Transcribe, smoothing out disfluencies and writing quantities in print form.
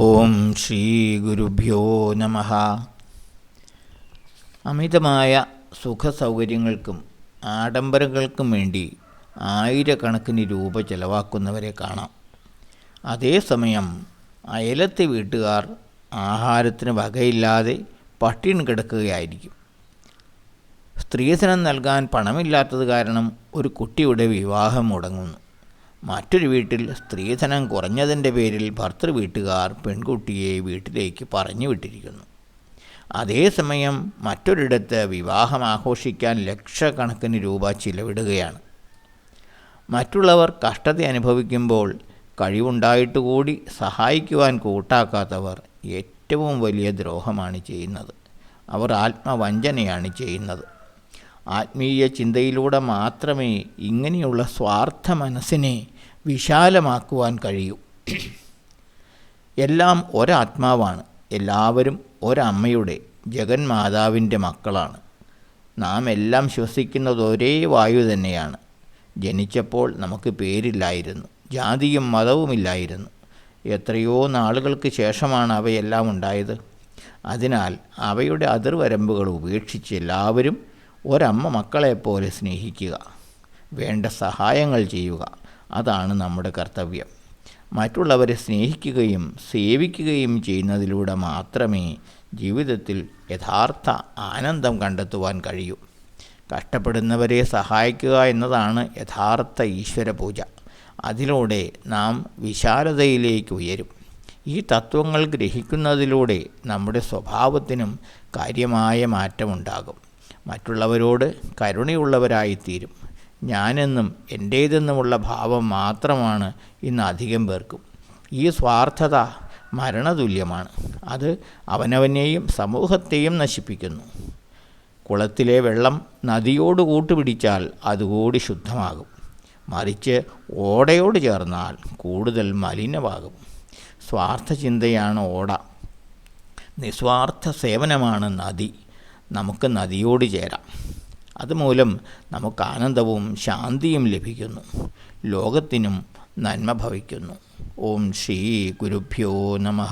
ഓം ശ്രീ ഗുരുഭ്യോ നമഃ. അമിതമായ സുഖസൗകര്യങ്ങൾക്കും ആഡംബരങ്ങൾക്കും വേണ്ടി ആയിരക്കണക്കിന് രൂപ ചെലവാക്കുന്നവരെ കാണാം. അതേസമയം അയലത്തെ വീട്ടുകാർ ആഹാരത്തിന് വകയില്ലാതെ പട്ടിണി കിടക്കുകയായിരിക്കും. സ്ത്രീധനം നൽകാൻ പണമില്ലാത്തത് കാരണം ഒരു കുട്ടിയുടെ വിവാഹം മുടങ്ങുന്നു. മറ്റൊരു വീട്ടിൽ സ്ത്രീധനം കുറഞ്ഞതിൻ്റെ പേരിൽ ഭർത്തൃ വീട്ടുകാർ പെൺകുട്ടിയെ വീട്ടിലേക്ക് പറഞ്ഞു വിട്ടിരിക്കുന്നു. അതേസമയം മറ്റൊരിടത്ത് വിവാഹം ആഘോഷിക്കാൻ ലക്ഷക്കണക്കിന് രൂപ ചിലവിടുകയാണ്. മറ്റുള്ളവർ കഷ്ടത അനുഭവിക്കുമ്പോൾ കഴിവുണ്ടായിട്ടുകൂടി സഹായിക്കുവാൻ കൂട്ടാക്കാത്തവർ ഏറ്റവും വലിയ ദ്രോഹമാണ് ചെയ്യുന്നത്. അവർ ആത്മവഞ്ചനയാണ് ചെയ്യുന്നത്. ആത്മീയ ചിന്തയിലൂടെ മാത്രമേ ഇങ്ങനെയുള്ള സ്വാർത്ഥ മനസ്സിനെ വിശാലമാക്കുവാൻ കഴിയൂ. എല്ലാം ഒരാത്മാവാണ്. എല്ലാവരും ഒരമ്മയുടെ ജഗന്മാതാവിൻ്റെ മക്കളാണ്. നാം എല്ലാം ശ്വസിക്കുന്നത് ഒരേ വായു തന്നെയാണ്. ജനിച്ചപ്പോൾ നമുക്ക് പേരില്ലായിരുന്നു, ജാതിയും മതവുമില്ലായിരുന്നു. എത്രയോ നാളുകൾക്ക് ശേഷമാണ് അവയെല്ലാം ഉണ്ടായത്. അതിനാൽ അവയുടെ അതിർവരമ്പുകൾ ഉപേക്ഷിച്ച് എല്ലാവരും ഒരമ്മ മക്കളെപ്പോലെ സ്നേഹിക്കുക, വേണ്ട സഹായങ്ങൾ ചെയ്യുക. അതാണ് നമ്മുടെ കർത്തവ്യം. മറ്റുള്ളവരെ സ്നേഹിക്കുകയും സേവിക്കുകയും ചെയ്യുന്നതിലൂടെ മാത്രമേ ജീവിതത്തിൽ യഥാർത്ഥ ആനന്ദം കണ്ടെത്തുവാൻ കഴിയൂ. കഷ്ടപ്പെടുന്നവരെ സഹായിക്കുക എന്നതാണ് യഥാർത്ഥ ഈശ്വര പൂജ. അതിലൂടെ നാം വിശാലതയിലേക്ക് ഉയരും. ഈ തത്വങ്ങൾ ഗ്രഹിക്കുന്നതിലൂടെ നമ്മുടെ സ്വഭാവത്തിനും കാര്യമായ മാറ്റമുണ്ടാകും. മറ്റുള്ളവരോട് കരുണയുള്ളവരായിത്തീരും. ഞാനെന്നും എൻ്റേതെന്നുമുള്ള ഭാവം മാത്രമാണ് ഇന്ന് അധികം പേർക്കും. ഈ സ്വാർത്ഥത മരണതുല്യമാണ്. അത് അവനവനെയും സമൂഹത്തെയും നശിപ്പിക്കുന്നു. കുളത്തിലെ വെള്ളം നദിയോട് കൂട്ടുപിടിച്ചാൽ അതുകൂടി ശുദ്ധമാകും. മറിച്ച് ഓടയോട് ചേർന്നാൽ കൂടുതൽ മലിനമാകും. സ്വാർത്ഥ ചിന്തയാണ് ഓട, നിസ്വാർത്ഥ സേവനമാണ് നദി. നമുക്ക് നദിയോട് ചേരാം. അതുമൂലം നമുക്ക് ആനന്ദവും ശാന്തിയും ലഭിക്കുന്നു. ലോകത്തിനും നന്മ ഭവിക്കുന്നു. ഓം ശ്രീ ഗുരുഭ്യോ നമഃ.